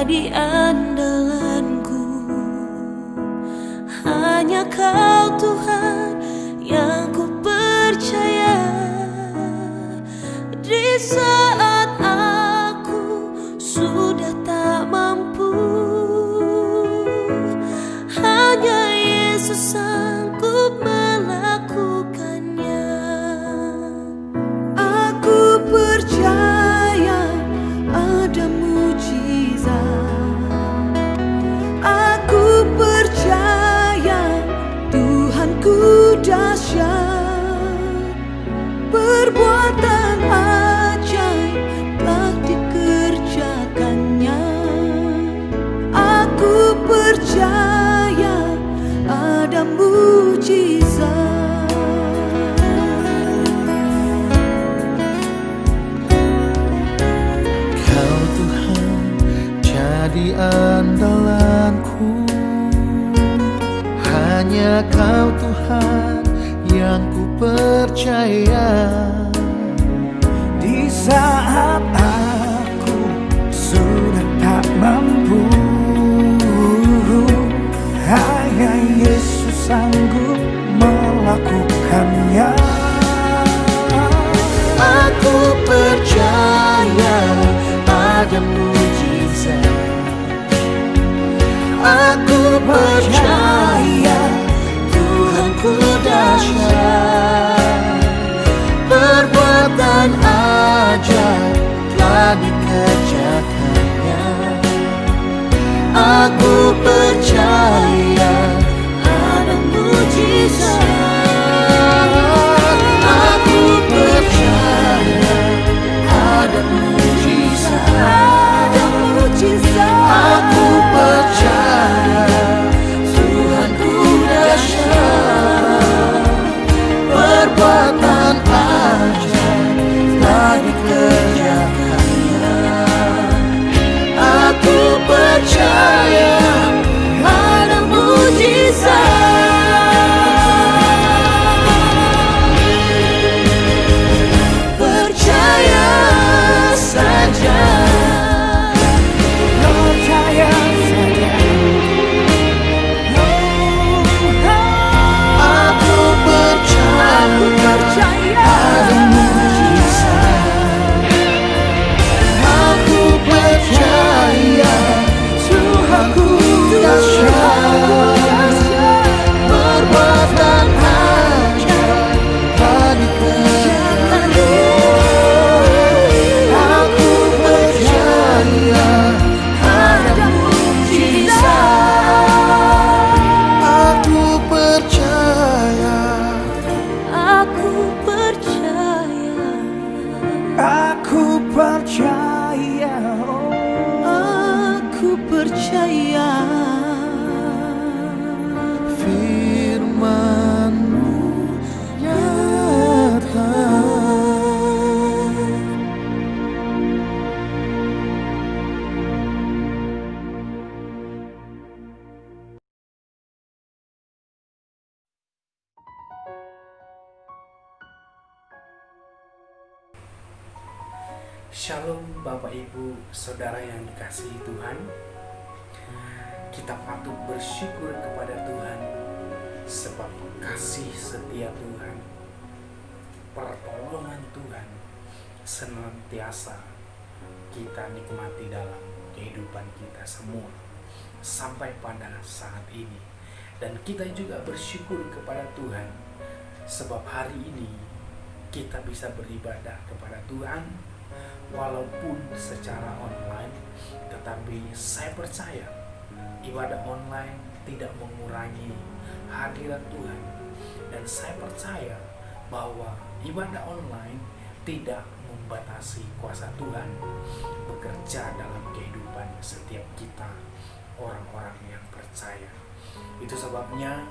jadi andalanku. Hanya Kau Tuhan yang ku percaya. Di saat aku sudah tak mampu, hanya Yesus sanggup melakukannya. Aku percaya ada mujizat. Aku percaya Tuhanku dahsyat. Perbuatan ajaib telah dikerjakannya. Aku percaya ada mujizat. Kau Tuhan jadi andalanku. Hanya Kau Tuhan yang ku percaya. Di saat aku sudah tak mampu, hanya Yesus sanggup melakukannya. Aku percaya ada mujizat. Aku percaya Tuhanku dahsyat. Perbuatan ajaib telah dikerjakannya. Aku percaya ada mujizat. Aku percaya ada mujizat. Aku percaya Tuhanku dahsyat. Perbuatan ajaib telah dikerjakannya. Aku percaya ada mujizat. Percaya saja. Percaya saja. Aku percaya ada mujizat. Aku percaya Tuhanku dahsyat. Perbuatan ajaib telah dikerjakannya. Aku percaya ada mujizat. Aku percaya. Aku percaya. Aku percaya. Aku percaya. Firman-Mu nyata. Shalom Bapak Ibu Saudara yang dikasihi Tuhan. Kita patut bersyukur kepada Tuhan sebab kasih setia Tuhan, pertolongan Tuhan senantiasa kita nikmati dalam kehidupan kita semua sampai pada saat ini. Dan kita juga bersyukur kepada Tuhan sebab hari ini kita bisa beribadah kepada Tuhan walaupun secara online. Tetapi saya percaya ibadah online tidak mengurangi hadirat Tuhan. Dan saya percaya bahwa ibadah online tidak membatasi kuasa Tuhan bekerja dalam kehidupan setiap kita, orang-orang yang percaya. Itu sebabnya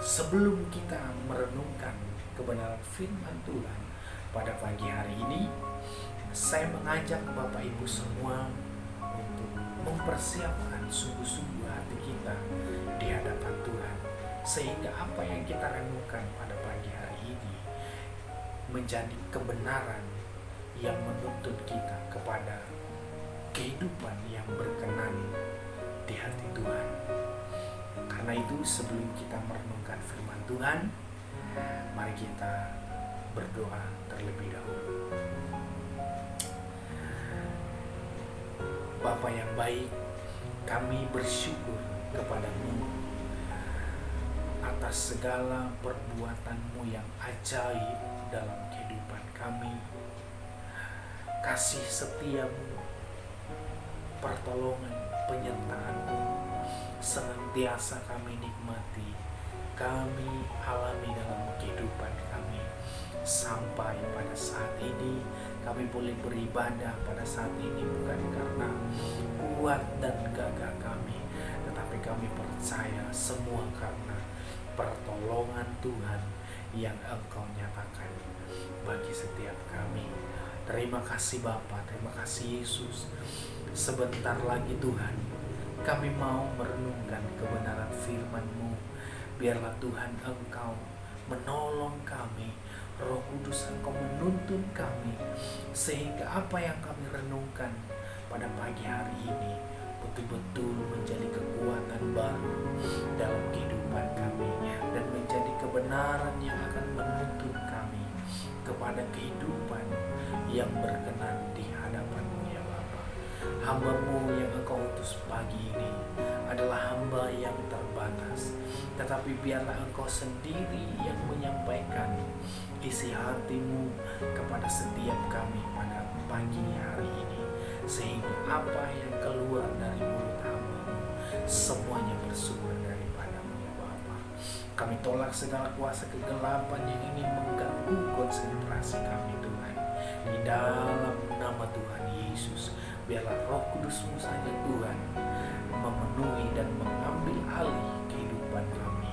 sebelum kita merenungkan kebenaran firman Tuhan pada pagi hari ini, saya mengajak Bapak Ibu semua untuk mempersiapkan sungguh-sungguh hati kita di hadapan Tuhan, sehingga apa yang kita renungkan pada pagi hari ini menjadi kebenaran yang menuntun kita kepada kehidupan yang berkenan di hati Tuhan. Karena itu sebelum kita merenungkan firman Tuhan, mari kita berdoa terlebih dahulu. Bapa yang baik, kami bersyukur kepadamu atas segala perbuatan-Mu yang ajaib dalam kehidupan kami. Kasih setia-Mu, pertolongan, penyertaan-Mu senantiasa kami nikmati, kami alami dalam kehidupan kami. Sampai pada saat ini kami boleh beribadah pada saat ini bukan karena kuat dan gagah kami, tetapi kami percaya semua karena pertolongan Tuhan yang Engkau nyatakan bagi setiap kami. Terima kasih Bapa, terima kasih Yesus. Sebentar lagi Tuhan, kami mau merenungkan kebenaran firman-Mu. Biarlah Tuhan Engkau menolong kami, Roh Kudus Engkau menuntun kami, sehingga apa yang kami renungkan pada pagi hari ini betul-betul menjadi kekuatan baru dalam kehidupan kami, dan menjadi kebenaran yang akan menuntun kami kepada kehidupan yang berkenan di hadapan-Mu ya Bapa. Hamba-Mu yang Engkau utus pagi ini adalah hamba yang terbatas, tetapi biarlah Engkau sendiri yang menyampaikan isi hati-Mu kepada setiap kami pada pagi hari ini, sehingga apa yang keluar dari mulut hamba-Mu semuanya bersumber daripada-Mu ya Bapa. Kami tolak segala kuasa kegelapan yang ingin mengganggu konsentrasi kami Tuhan. Di dalam nama Tuhan Yesus, biarlah Roh Kudus-Mu saja Tuhan memenuhi dan mengambil alih kehidupan kami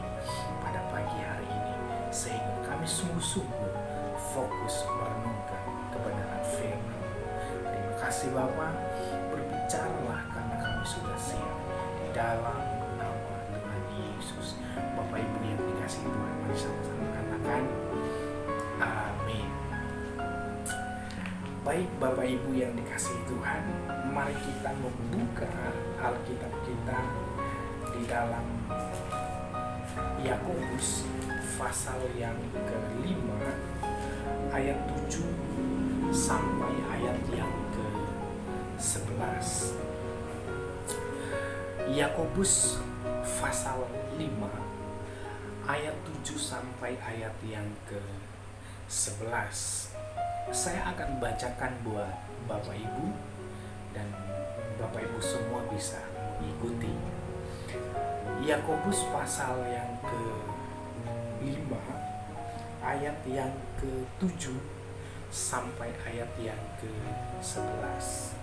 pada pagi hari ini, sehingga kami sungguh-sungguh fokus merenungkan kebenaran firman. Terima kasih Bapa, berbicaralah karena kami sudah siap di dalam nama Tuhan Yesus. Bapak Ibu yang dikasihi Tuhan, mari sama-sama katakan amin. Baik Bapak Ibu yang dikasihi Tuhan, mari kita membuka Alkitab kita di dalam Yakobus pasal yang ke-5 ayat 7 sampai ayat yang ke-11. Yakobus pasal 5 ayat 7 sampai ayat yang ke-11. Saya akan bacakan buat Bapak Ibu, dan Bapak Ibu semua bisa mengikuti. Yakobus pasal yang ke-5 ayat yang ke-7 sampai ayat yang ke-11.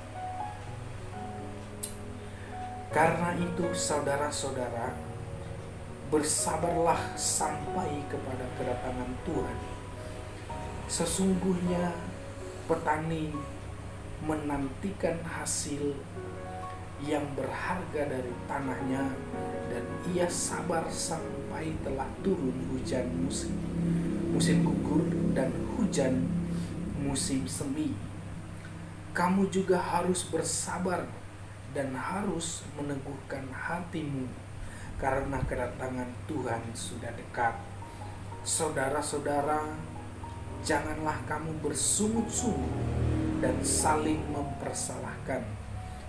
Karena itu saudara-saudara, bersabarlah sampai kepada kedatangan Tuhan. Sesungguhnya petani menantikan hasil yang berharga dari tanahnya, dan ia sabar sampai telah turun hujan musim gugur dan hujan musim semi. Kamu juga harus bersabar dan harus meneguhkan hatimu, karena kedatangan Tuhan sudah dekat. Saudara-saudara, janganlah kamu bersungut-sungut dan saling mempersalahkan,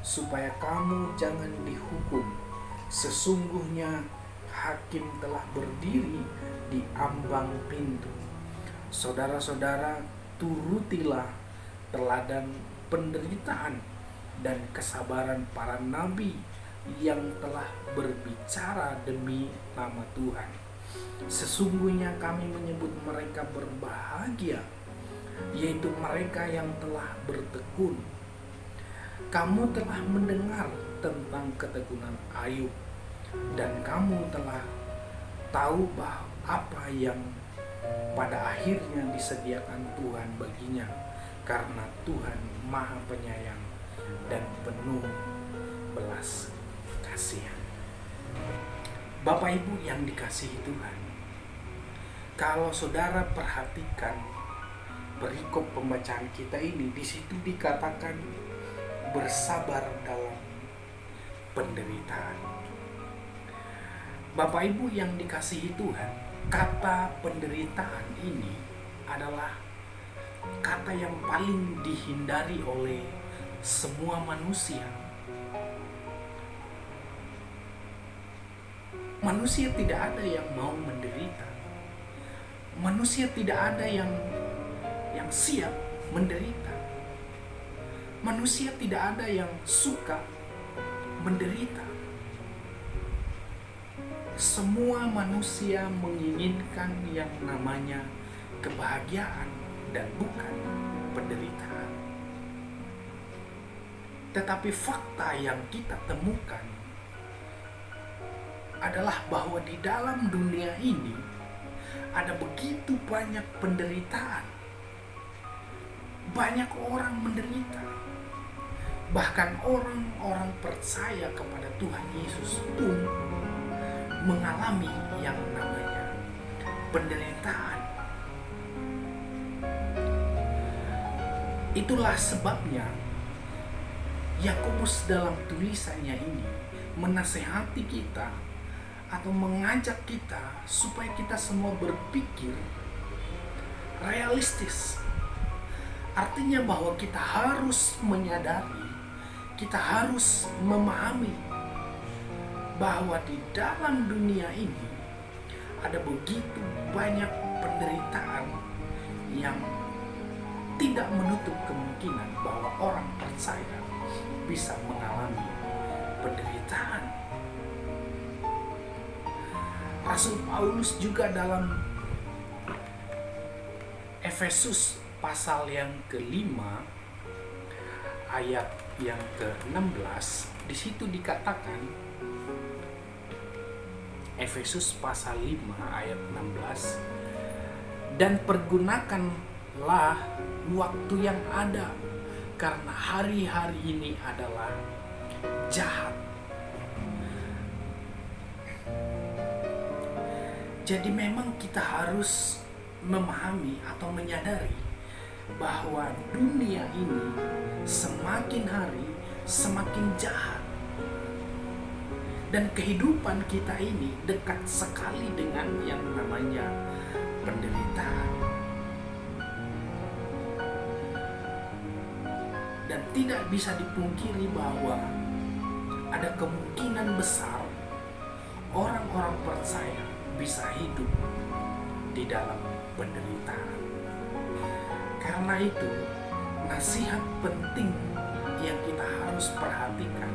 supaya kamu jangan dihukum. Sesungguhnya hakim telah berdiri di ambang pintu. Saudara-saudara, turutilah teladan penderitaan dan kesabaran para nabi yang telah berbicara demi nama Tuhan. Sesungguhnya kami menyebut mereka berbahagia, yaitu mereka yang telah bertekun. Kamu telah mendengar tentang ketekunan Ayub, dan kamu telah tahu bahwa apa yang pada akhirnya disediakan Tuhan baginya, karena Tuhan Maha Penyayang dan penuh belas kasihan. Bapak Ibu yang dikasihi Tuhan, kalau saudara perhatikan perikop pembacaan kita ini, di situ dikatakan bersabar dalam penderitaan. Bapak Ibu yang dikasihi Tuhan, kata penderitaan ini adalah kata yang paling dihindari oleh semua manusia. Manusia tidak ada yang mau menderita. Manusia tidak ada yang siap menderita. Manusia tidak ada yang suka menderita. Semua manusia menginginkan yang namanya kebahagiaan dan bukan penderitaan. Tetapi fakta yang kita temukan adalah bahwa di dalam dunia ini ada begitu banyak penderitaan. Banyak orang menderita. Bahkan orang-orang percaya kepada Tuhan Yesus pun mengalami yang namanya penderitaan. Itulah sebabnya Yakobus dalam tulisannya ini menasehati kita atau mengajak kita supaya kita semua berpikir realistis. Artinya bahwa kita harus menyadari, kita harus memahami bahwa di dalam dunia ini ada begitu banyak penderitaan yang tidak menutup kemungkinan bahwa orang percaya bisa mengalami penderitaan. Rasul Paulus juga dalam Efesus pasal yang ke-5 ayat yang ke-16, di situ dikatakan, Efesus pasal 5 ayat 16, dan pergunakanlah waktu yang ada, karena hari-hari ini adalah jahat. Jadi memang kita harus memahami atau menyadari bahwa dunia ini semakin hari semakin jahat. Dan kehidupan kita ini dekat sekali dengan yang namanya penderitaan. Dan tidak bisa dipungkiri bahwa ada kemungkinan besar orang-orang percaya bisa hidup di dalam penderitaan. Karena itu, nasihat penting yang kita harus perhatikan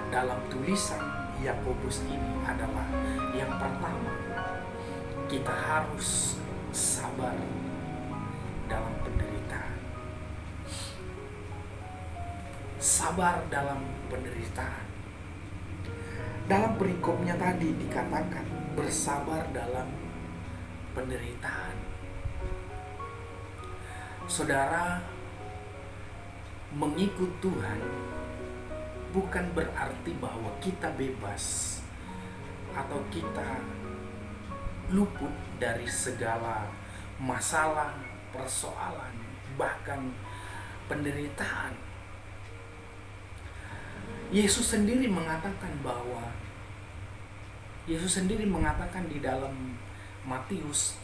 dalam tulisan Yakobus ini adalah yang pertama, kita harus sabar dalam penderitaan. Sabar dalam penderitaan. Dalam perikopnya tadi dikatakan bersabar dalam penderitaan. Saudara, mengikut Tuhan bukan berarti bahwa kita bebas atau kita luput dari segala masalah, persoalan, bahkan penderitaan. Yesus sendiri mengatakan di dalam Matius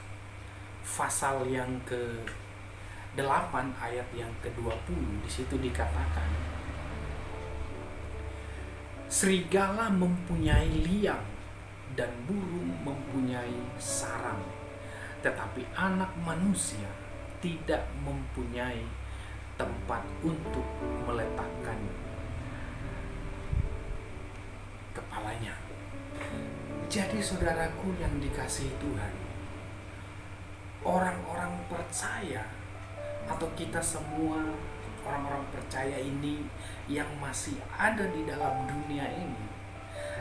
pasal yang ke-8 ayat yang ke-20, di situ dikatakan, serigala mempunyai liang dan burung mempunyai sarang, tetapi anak manusia tidak mempunyai tempat untuk meletakkan kepalanya. Jadi saudaraku yang dikasihi Tuhan, orang-orang percaya atau kita semua orang-orang percaya ini yang masih ada di dalam dunia ini,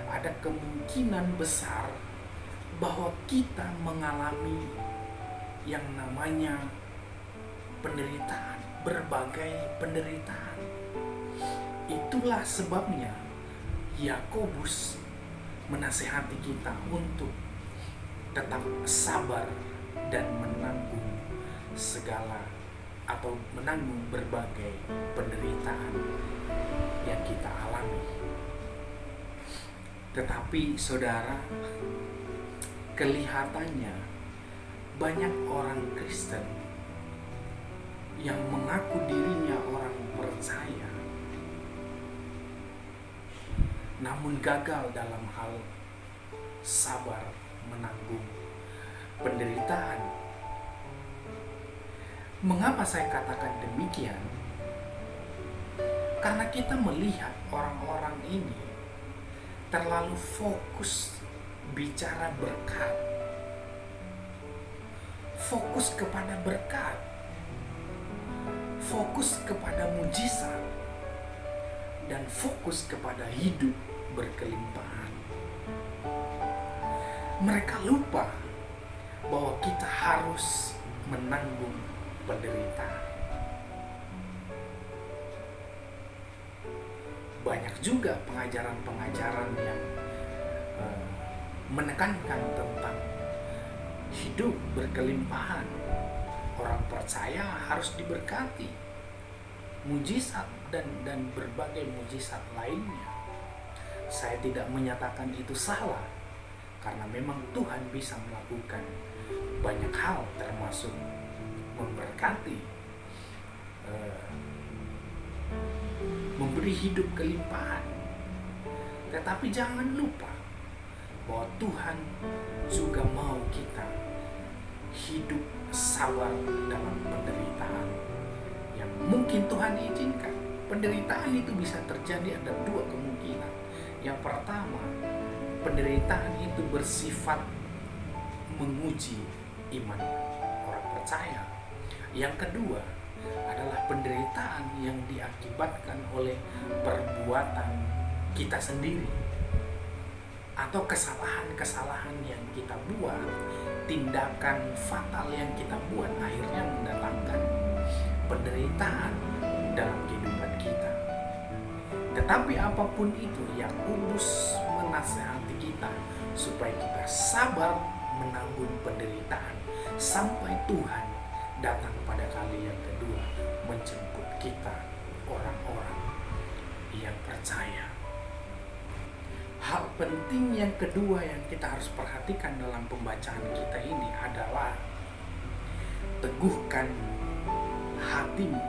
ada kemungkinan besar bahwa kita mengalami yang namanya penderitaan, berbagai penderitaan. Itulah sebabnya Yakobus menasihati kita untuk tetap sabar dan menanggung segala atau menanggung berbagai penderitaan Tetapi saudara, kelihatannya banyak orang Kristen yang mengaku dirinya orang percaya, namun gagal dalam hal sabar menanggung penderitaan. Mengapa saya katakan demikian? Karena kita melihat orang-orang ini terlalu fokus bicara berkat, fokus kepada berkat, fokus kepada mujizat, dan fokus kepada hidup berkelimpahan. Mereka lupa bahwa kita harus menanggung penderitaan. Banyak juga pengajaran-pengajaran yang menekankan tentang hidup berkelimpahan. Orang percaya harus diberkati, mujizat dan berbagai mujizat lainnya. Saya tidak menyatakan itu salah, karena memang Tuhan bisa melakukan banyak hal, termasuk memberkati, memberi hidup kelimpahan. Tetapi jangan lupa bahwa Tuhan juga mau kita hidup sabar dalam penderitaan yang mungkin Tuhan izinkan. Penderitaan itu bisa terjadi, ada dua kemungkinan. Yang pertama, penderitaan itu bersifat menguji iman orang percaya. Yang kedua adalah penderitaan yang diakibatkan oleh perbuatan kita sendiri atau kesalahan-kesalahan yang kita buat, tindakan fatal yang kita buat, akhirnya mendatangkan penderitaan dalam kehidupan kita. Tetapi apapun itu, Yakobus menasihati kita supaya kita sabar menanggung penderitaan sampai Tuhan datang pada kali yang kedua menjemput kita, orang-orang yang percaya. Hal penting yang kedua yang kita harus perhatikan dalam pembacaan kita ini adalah teguhkan hatimu.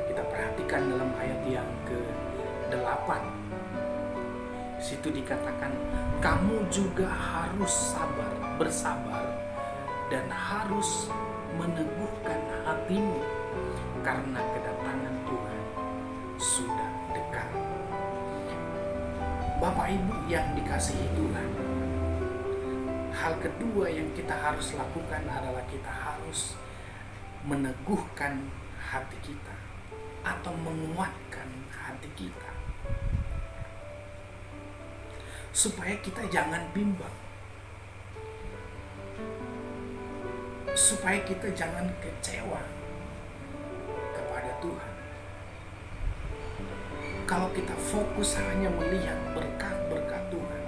Kita perhatikan dalam ayat yang ke-8. Situ dikatakan, kamu juga harus bersabar dan harus meneguhkan hatimu karena kedatangan Tuhan sudah dekat. Bapak Ibu yang dikasihi Tuhan, hal kedua yang kita harus lakukan adalah kita harus meneguhkan hati kita atau menguatkan hati kita supaya kita jangan bimbang, supaya kita jangan kecewa kepada Tuhan. Kalau kita fokus hanya melihat berkat-berkat Tuhan,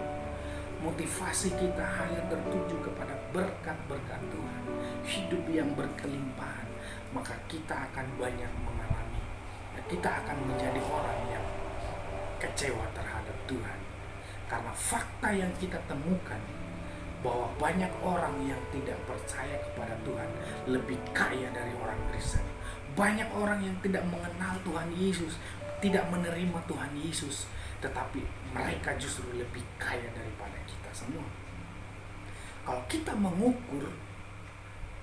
motivasi kita hanya tertuju kepada berkat-berkat Tuhan, hidup yang berkelimpahan, maka kita akan banyak mengalami, kita akan menjadi orang yang kecewa terhadap Tuhan. Karena fakta yang kita temukan bahwa banyak orang yang tidak percaya kepada Tuhan lebih kaya dari orang Kristen. Banyak orang yang tidak mengenal Tuhan Yesus, tidak menerima Tuhan Yesus, tetapi mereka justru lebih kaya daripada kita semua. Kalau kita mengukur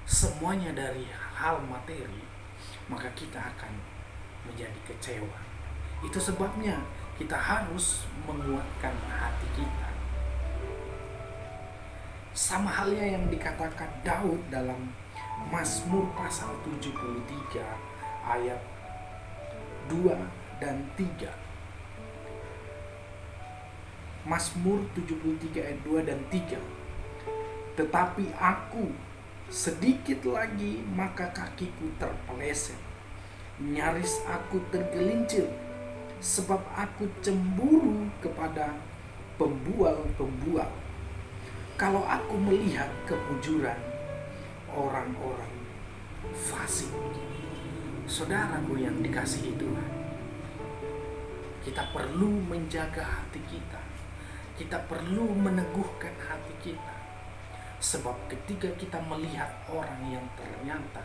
semuanya dari hal materi, maka kita akan menjadi kecewa. Itu sebabnya kita harus menguatkan hati kita. Sama halnya yang dikatakan Daud dalam Mazmur pasal 73 ayat 2 dan 3. Mazmur 73 ayat 2 dan 3. Tetapi aku sedikit lagi maka kakiku terpeleset, nyaris aku tergelincir, sebab aku cemburu kepada pembual-pembual. Kalau aku melihat kemujuran orang-orang fasik. Saudaraku yang dikasihi Tuhan, kita perlu menjaga hati kita Kita perlu meneguhkan hati kita. Sebab ketika kita melihat orang yang ternyata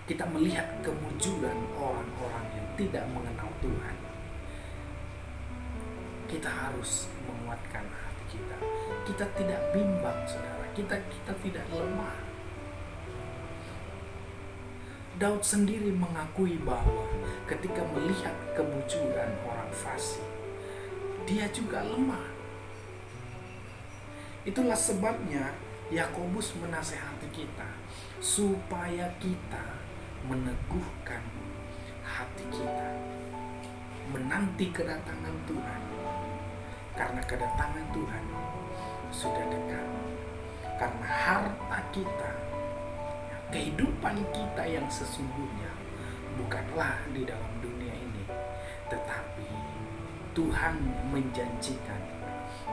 kita melihat kemunculan orang-orang yang tidak mengenal Tuhan, kita harus menguatkan hati kita. Kita tidak bimbang, saudara. Kita tidak lemah. Daud sendiri mengakui bahwa ketika melihat kemunculan orang fasik, dia juga lemah. Itulah sebabnya Yakobus menasehati kita supaya kita meneguhkan hati kita, menanti kedatangan Tuhan, karena kedatangan Tuhan sudah dekat. Karena harta kita, kehidupan kita yang sesungguhnya bukanlah di dalam dunia ini, tetapi Tuhan menjanjikan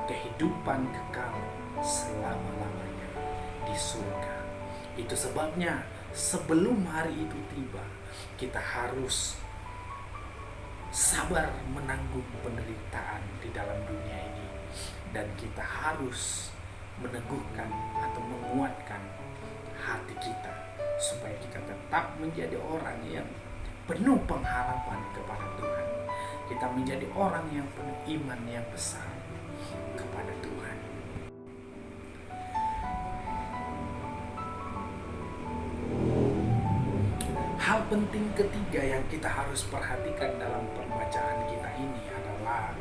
kehidupan kekal selama-lamanya di surga. Itu sebabnya sebelum hari itu tiba, kita harus sabar menanggung penderitaan di dalam dunia ini, dan kita harus meneguhkan atau menguatkan hati kita supaya kita tetap menjadi orang yang penuh pengharapan kepada Tuhan. Kita menjadi orang yang penuh iman yang besar kepada Tuhan. Hal penting ketiga yang kita harus perhatikan dalam pembacaan kita ini adalah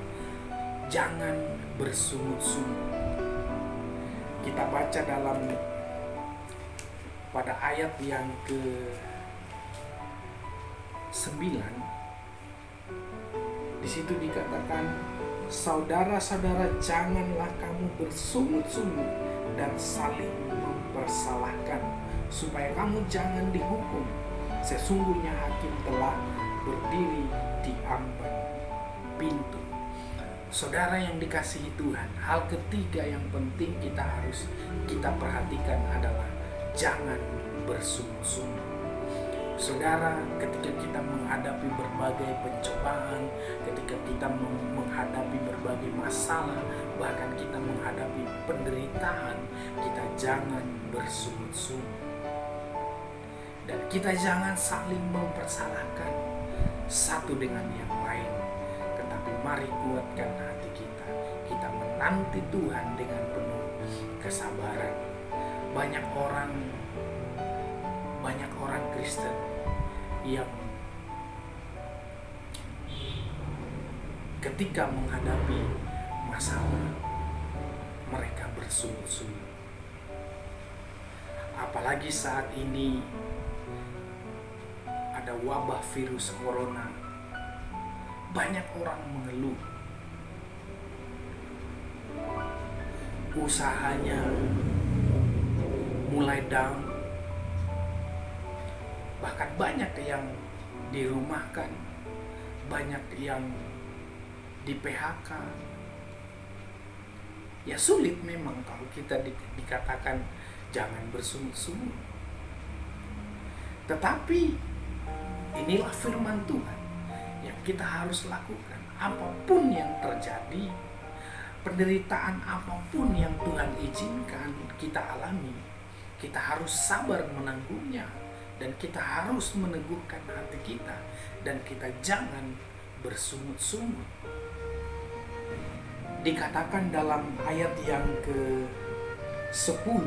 jangan bersungut-sungut. Kita baca pada ayat yang ke-9. Di situ dikatakan, saudara-saudara, janganlah kamu bersungut-sungut dan saling mempersalahkan, supaya kamu jangan dihukum. Sesungguhnya hakim telah berdiri di ambang pintu. Saudara yang dikasihi Tuhan, hal ketiga yang penting kita perhatikan adalah jangan bersungut-sungut. Saudara, ketika kita menghadapi berbagai pencobaan, ketika kita menghadapi berbagai masalah, bahkan kita menghadapi penderitaan, kita jangan bersungut-sungut. Dan kita jangan saling mempersalahkan satu dengan yang lain. Tetapi mari kuatkan hati kita. Kita menanti Tuhan dengan penuh kesabaran. Banyak orang Kristen yang ketika menghadapi masalah, mereka bersungut-sungut. Apalagi saat ini ada wabah virus corona, banyak orang mengeluh. Usahanya mulai down, bahkan banyak yang dirumahkan, banyak yang di PHK. Ya sulit memang kalau kita dikatakan jangan bersungut-sungut. Tetapi inilah firman Tuhan yang kita harus lakukan. Apapun yang terjadi, penderitaan apapun yang Tuhan izinkan kita alami, kita harus sabar menanggungnya, dan kita harus meneguhkan hati kita, dan kita jangan bersungut-sungut. Dikatakan dalam ayat yang ke-10,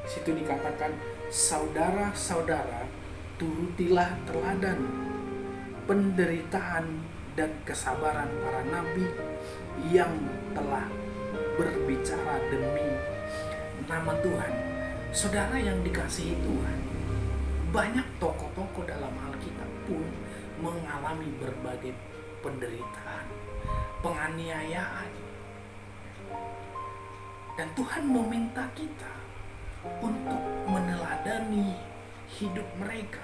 situ dikatakan, saudara-saudara, turutilah teladan penderitaan dan kesabaran para nabi yang telah berbicara demi nama Tuhan. Saudara yang dikasihi Tuhan, banyak tokoh-tokoh dalam Alkitab pun mengalami berbagai penderitaan, penganiayaan. Dan Tuhan meminta kita untuk meneladani hidup mereka.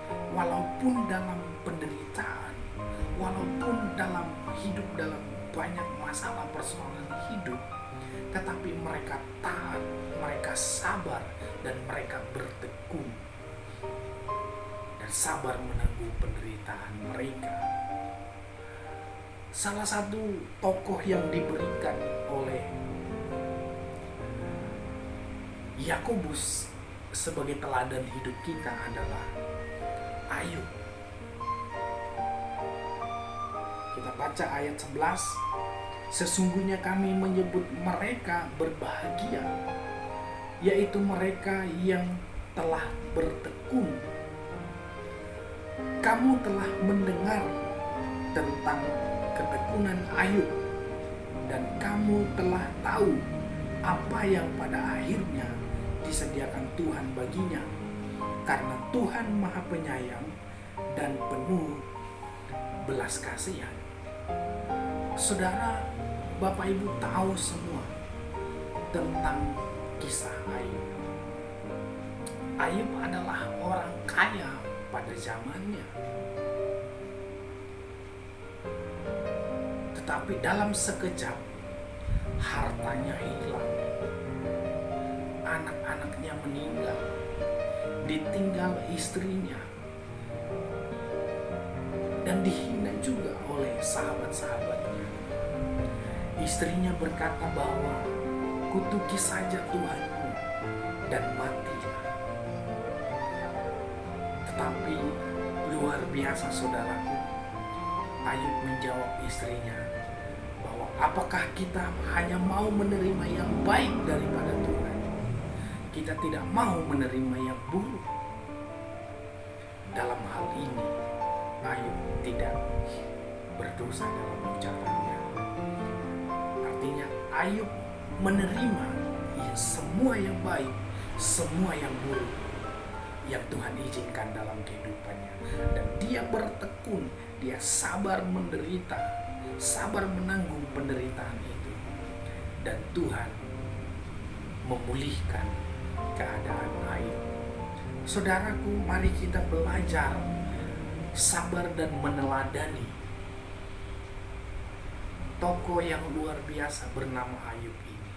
Walaupun dalam penderitaan, walaupun dalam hidup dalam banyak masalah persoalan hidup, tetapi mereka taat, mereka sabar, dan mereka bertekun dan sabar menanggung penderitaan mereka. Salah satu tokoh yang diberikan oleh Yakobus sebagai teladan hidup kita adalah Ayub. Kita baca ayat 11. Sesungguhnya kami menyebut mereka berbahagia, yaitu mereka yang telah bertekun. Kamu telah mendengar tentang ketekunan Ayub, dan kamu telah tahu apa yang pada akhirnya disediakan Tuhan baginya, karena Tuhan Maha Penyayang dan penuh belas kasihan. Saudara, Bapak Ibu tahu semua tentang kisah Ayub. Ayub adalah orang kaya pada zamannya. Tetapi dalam sekejap hartanya hilang, anak-anaknya meninggal, ditinggal istrinya, dan dihina juga oleh sahabat-sahabatnya. Istrinya berkata bahwa kutuki saja Tuhanmu dan matilah. Tetapi luar biasa saudaraku, Ayub menjawab istrinya bahwa apakah kita hanya mau menerima yang baik daripada Tuhan, kita tidak mau menerima yang buruk. Dalam hal ini Ayub tidak berdosa dalam ucapannya. Artinya Ayub menerima semua yang baik, semua yang buruk yang Tuhan izinkan dalam kehidupannya, dan dia bertekun, dia sabar menderita, sabar menanggung penderitaan itu, dan Tuhan memulihkan keadaan Ayub. Saudaraku, mari kita belajar sabar dan meneladani tokoh yang luar biasa bernama Ayub ini,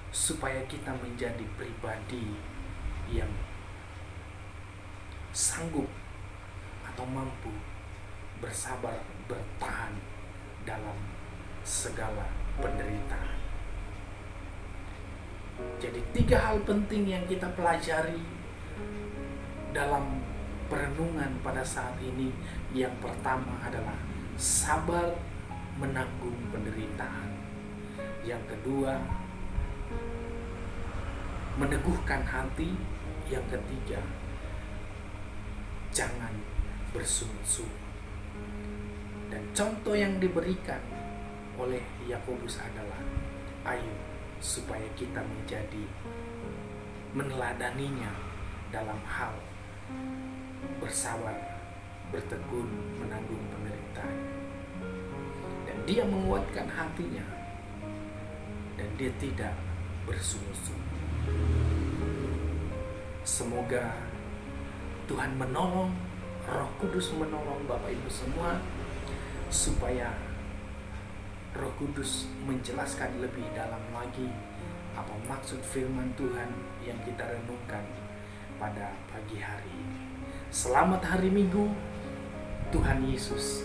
supaya kita menjadi pribadi yang sanggup atau mampu bersabar bertahan dalam segala penderitaan. Jadi 3 hal penting yang kita pelajari dalam perenungan pada saat ini. Yang pertama adalah sabar menanggung penderitaan. Yang kedua, meneguhkan hati. Yang ketiga, jangan bersungut-sungut. Dan contoh yang diberikan oleh Yakobus adalah Ayub, supaya kita menjadi meneladaninya dalam hal bersabar, bertekun, menanggung penderitaan. Dan dia menguatkan hatinya, dan dia tidak bersungut-sungut. Semoga Tuhan menolong, Roh Kudus menolong Bapak Ibu semua, supaya Roh Kudus menjelaskan lebih dalam lagi apa maksud firman Tuhan yang kita renungkan pada pagi hari ini. Selamat hari Minggu, Tuhan Yesus